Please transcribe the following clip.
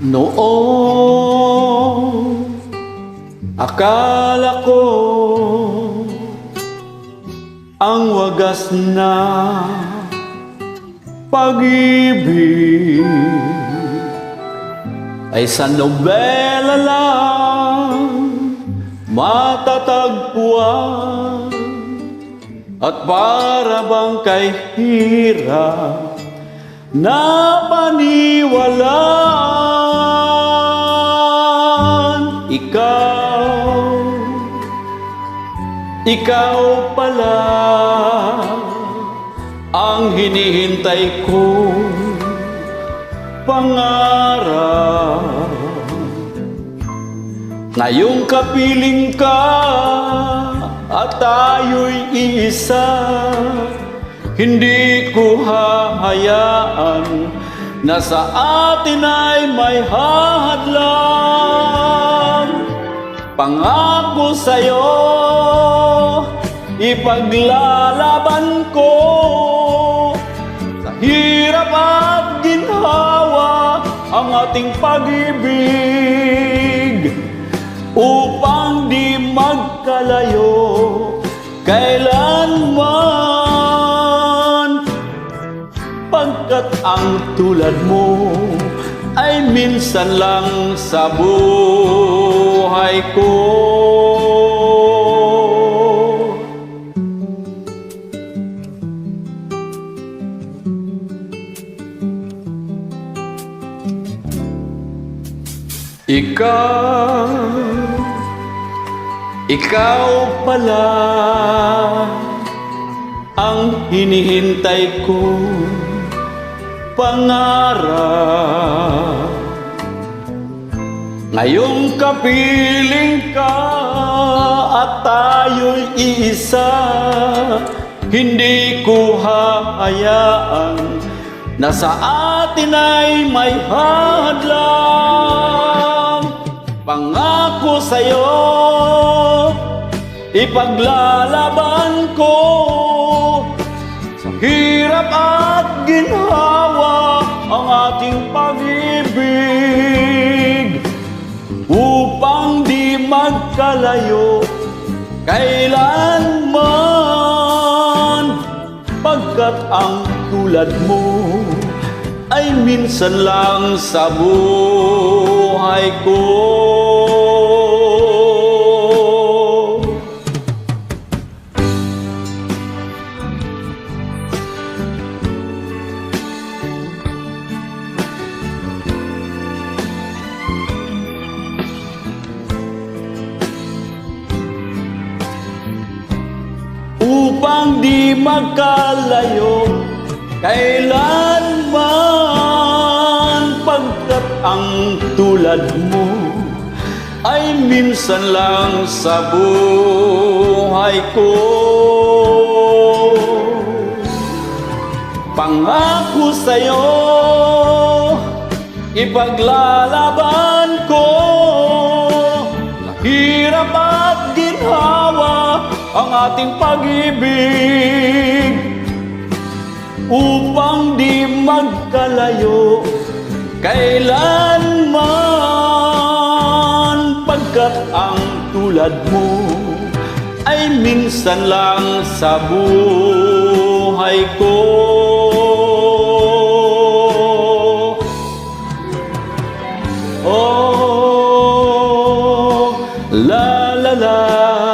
Noong akala ko ang wagas na pag-ibig ay sa nobela lang matatagpuan, at para bang kay hirap na paniwalaan. Ikaw pala ang hinihintay kong pangarap. Ngayong kapiling ka at tayo'y iisa, hindi ko hahayaan na sa atin ay may hadlang. Pangako sa'yo, ipaglalaban ko sa hirap at ginhawa ang ating pag-ibig, upang di magkalayo kailanman, pagkat ang tulad mo ay minsan lang sa buhay ko. Ikaw pala ang hinihintay ko pangarap. Ngayong kapiling ka at tayo'y iisa, hindi ko hahayaan na sa atin ay may hadlang. Pangako sa'yo, ipaglalaban ko sa hirap at ginhawa ang ating pag-ibig, upang di magkalayo kailanman, pagkat ang tulad mo ay minsan lang sa buhay ko. Upang di magkalayo kailanman, pagkat ang tulad mo ay minsan lang sa buhay ko. Pangako sa'yo, ipaglalaban ko sa hirap at ginhawa ang ating pag-ibig, upang di magkalayo kailanman, pagkat ang tulad mo ay minsan lang sa buhay ko. Oh, la la la.